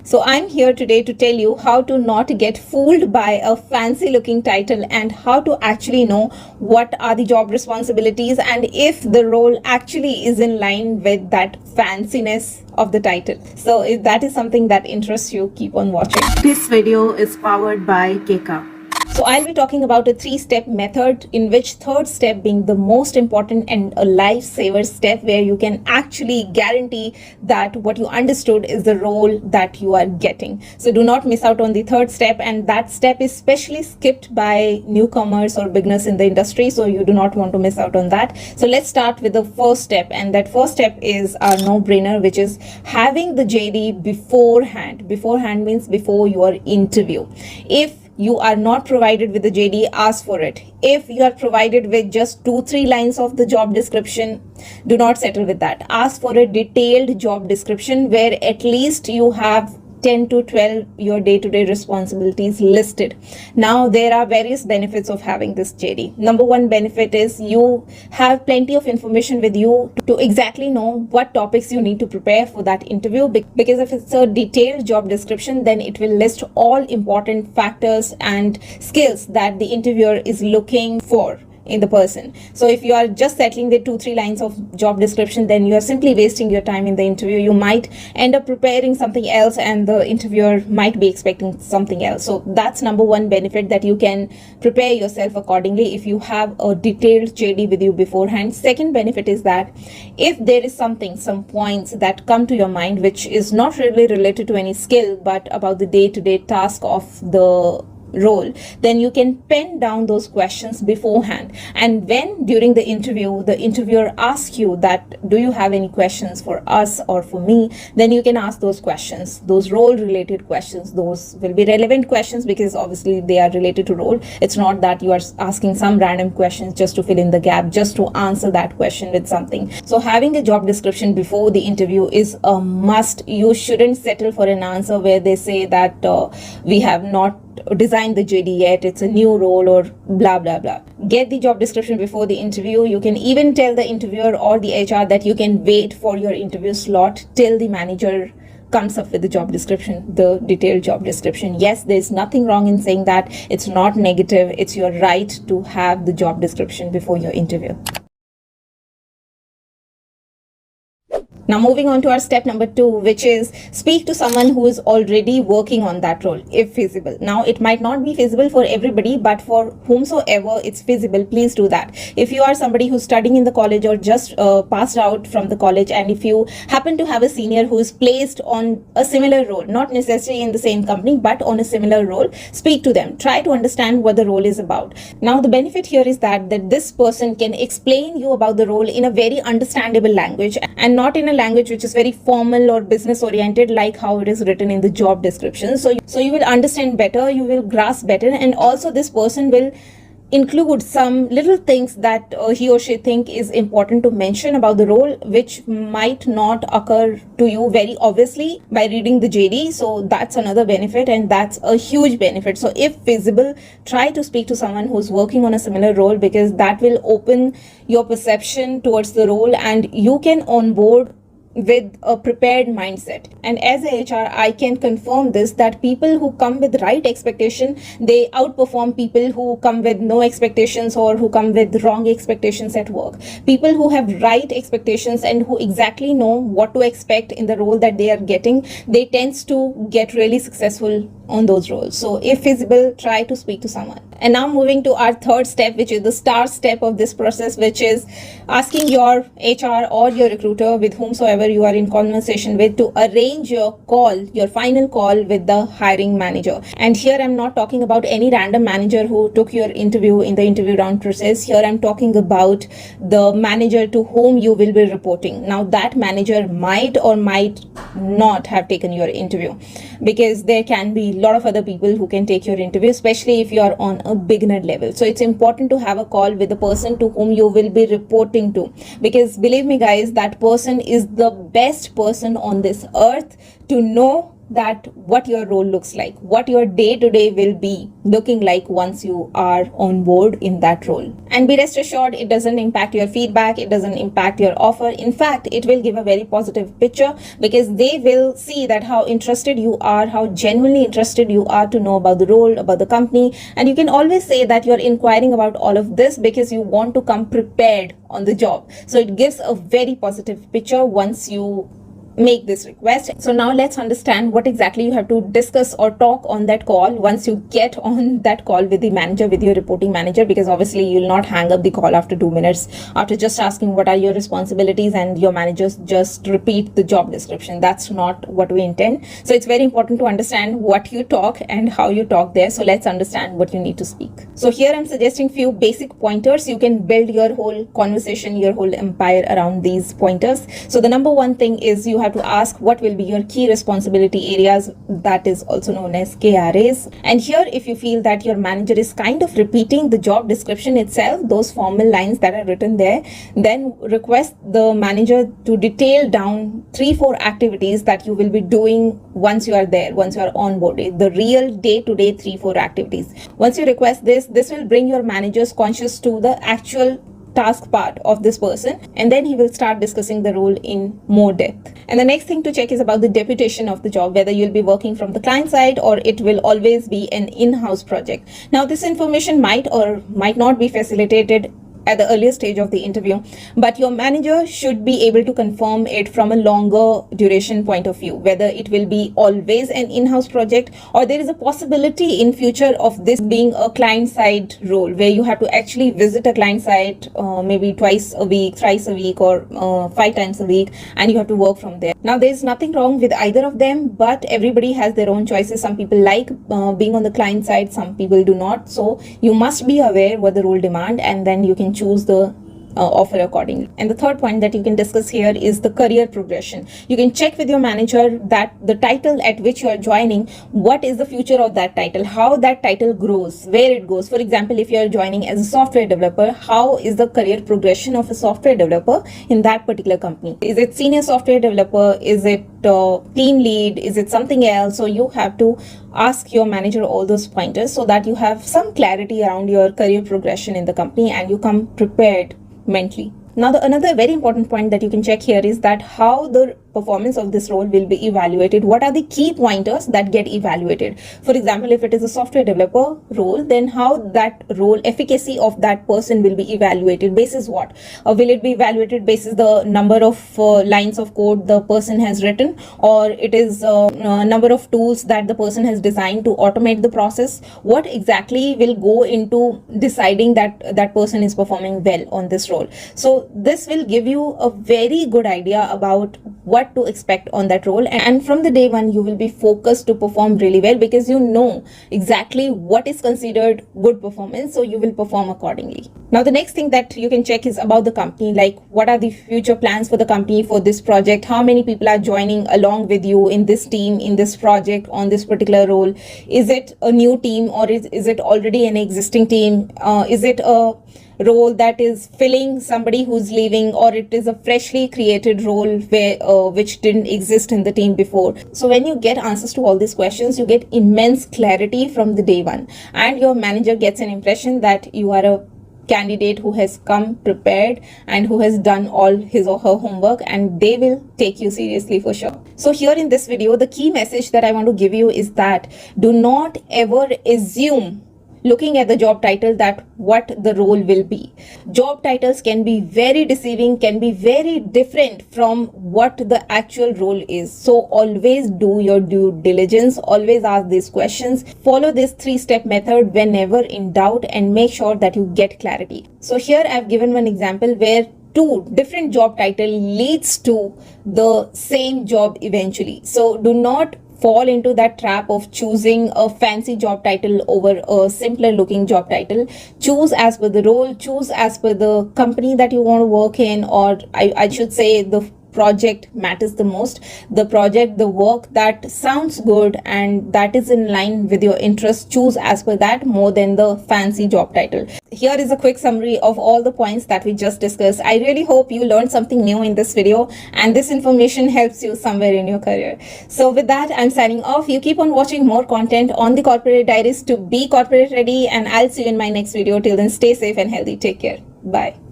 So I'm here today to tell you how to not get fooled by a fancy looking title and how to actually know what are the job responsibilities and if the role actually is in line with that fanciness of the title. So if that is something that interests you, keep on watching. This video is powered by Keka. So I'll be talking about a 3-step method, in which third step being the most important and a lifesaver step, where you can actually guarantee that what you understood is the role that you are getting. So do not miss out on the third step, and that step is specially skipped by newcomers or beginners in the industry, so you do not want to miss out on that. So let's start with the first step, and that first step is a no-brainer, which is having the JD beforehand. Beforehand means before your interview. If you are not provided with the JD, ask for it. If you are provided with just 2-3 lines of the job description, do not settle with that. Ask for a detailed job description where at least you have 10 to 12 your day-to-day responsibilities listed. Now there are various benefits of having this JD. Number one benefit is you have plenty of information with you to exactly know what topics you need to prepare for that interview, because if it's a detailed job description, then it will list all important factors and skills that the interviewer is looking for in the person. So if you are just settling the 2-3 lines of job description, then you are simply wasting your time in the interview. You might end up preparing something else and the interviewer might be expecting something else. So that's number one benefit, that you can prepare yourself accordingly if you have a detailed JD with you beforehand. Second benefit is that if there is some points that come to your mind which is not really related to any skill but about the day-to-day task of the role, then you can pen down those questions beforehand, and when during the interview the interviewer asks you that do you have any questions for us or for me, then you can ask those questions, those role related questions. Those will be relevant questions because obviously they are related to role. It's not that you are asking some random questions just to fill in the gap, just to answer that question with something. So having a job description before the interview is a must. You shouldn't settle for an answer where they say that we have not designed the JD yet, it's a new role, or blah blah blah. Get the job description before the interview. You can even tell the interviewer or the HR that you can wait for your interview slot till the manager comes up with the job description, the detailed job description. Yes, there's nothing wrong in saying that. It's not negative. It's your right to have the job description before your interview. Now moving on to our step number 2, which is speak to someone who is already working on that role if feasible. Now it might not be feasible for everybody, but for whomsoever it's feasible, please do that. If you are somebody who's studying in the college or just passed out from the college, and if you happen to have a senior who is placed on a similar role, not necessarily in the same company but on a similar role, speak to them. Try to understand what the role is about. Now the benefit here is that this person can explain you about the role in a very understandable language, and not in a language which is very formal or business oriented like how it is written in the job description. So you will understand better, you will grasp better, and also this person will include some little things that he or she think is important to mention about the role, which might not occur to you very obviously by reading the JD. So that's another benefit, and that's a huge benefit. So if feasible, try to speak to someone who's working on a similar role, because that will open your perception towards the role and you can onboard with a prepared mindset. And as a HR, I can confirm this, that people who come with right expectation, they outperform people who come with no expectations or who come with wrong expectations at work. People who have right expectations and who exactly know what to expect in the role that they are getting, they tends to get really successful on those roles. So if feasible, try to speak to someone. And now moving to our third step, which is the star step of this process, which is asking your HR or your recruiter with whomsoever you are in conversation with to arrange your call, your final call with the hiring manager. And here I'm not talking about any random manager who took your interview in the interview round process. Here I'm talking about the manager to whom you will be reporting. Now that manager might or might not have taken your interview, because there can be a lot of other people who can take your interview, especially if you are on a beginner level. So it's important to have a call with the person to whom you will be reporting to, because believe me guys, that person is the best person on this earth to know that what your role looks like, what your day-to-day will be looking like once you are on board in that role. And be rest assured, it doesn't impact your feedback, it doesn't impact your offer. In fact, it will give a very positive picture, because they will see that how interested you are, how genuinely interested you are to know about the role, about the company. And you can always say that you're inquiring about all of this because you want to come prepared on the job. So it gives a very positive picture once you make this request. So now let's understand what exactly you have to discuss or talk on that call once you get on that call with the manager, with your reporting manager, because obviously you'll not hang up the call after 2 minutes after just asking what are your responsibilities and your managers just repeat the job description. That's not what we intend. So it's very important to understand what you talk and how you talk there. So let's understand what you need to speak. So here I'm suggesting few basic pointers. You can build your whole conversation, your whole empire around these pointers. So the number one thing is you have to ask what will be your key responsibility areas, that is also known as KRAs. And here, if you feel that your manager is kind of repeating the job description itself, those formal lines that are written there, then request the manager to detail down 3-4 activities that you will be doing once you are there, once you are onboarded, the real day-to-day 3-4 activities. Once you request this will bring your manager's conscious to the actual task part of this person, and then he will start discussing the role in more depth. And the next thing to check is about the deputation of the job, whether you'll be working from the client side or it will always be an in-house project. Now this information might or might not be facilitated at the earlier stage of the interview, but your manager should be able to confirm it from a longer duration point of view, whether it will be always an in-house project or there is a possibility in future of this being a client side role where you have to actually visit a client site maybe twice a week, thrice a week, or 5 times a week, and you have to work from there. Now there's nothing wrong with either of them, but everybody has their own choices. Some people like being on the client side, some people do not. So you must be aware what the role demand, and then you can choose the offer accordingly. And the third point that you can discuss here is the career progression. You can check with your manager that the title at which you are joining, what is the future of that title, how that title grows, where it goes. For example, if you are joining as a software developer, how is the career progression of a software developer in that particular company? Is it senior software developer? Is it team lead? Is it something else? So you have to ask your manager all those pointers so that you have some clarity around your career progression in the company and you come prepared mentally. Now, another very important point that you can check here is that how the performance of this role will be evaluated. What are the key pointers that get evaluated? For example, if it is a software developer role, then how that role, efficacy of that person will be evaluated. Basis what? Will it be evaluated basis the number of lines of code the person has written, or it is number of tools that the person has designed to automate the process? What exactly will go into deciding that that person is performing well on this role? So this will give you a very good idea about what to expect on that role, and from the day one you will be focused to perform really well because you know exactly what is considered good performance, so you will perform accordingly. Now the next thing that you can check is about the company, like what are the future plans for the company for this project, how many people are joining along with you in this team, in this project, on this particular role. Is it a new team or is it already an existing team? Is it a role that is filling somebody who's leaving, or it is a freshly created role where which didn't exist in the team before? So when you get answers to all these questions, you get immense clarity from the day one, and your manager gets an impression that you are a candidate who has come prepared and who has done all his or her homework, and they will take you seriously for sure. So here in this video, the key message that I want to give you is that do not ever assume, looking at the job title, that what the role will be. Job titles can be very deceiving, can be very different from what the actual role is. So always do your due diligence, always ask these questions, follow this 3-step method whenever in doubt, and make sure that you get clarity. So here I've given one example where 2 different job title leads to the same job eventually. So do not fall into that trap of choosing a fancy job title over a simpler looking job title. Choose as per the role, choose as per the company that you want to work in, or I should say the project matters the most. The project, the work that sounds good and that is in line with your interests, choose as per that more than the fancy job title. Here is a quick summary of all the points that we just discussed. I really hope you learned something new in this video and this information helps you somewhere in your career. So with that, I'm signing off. You keep on watching more content on the Corporate Diaries to be corporate ready, and I'll see you in my next video. Till then, stay safe and healthy. Take care. Bye.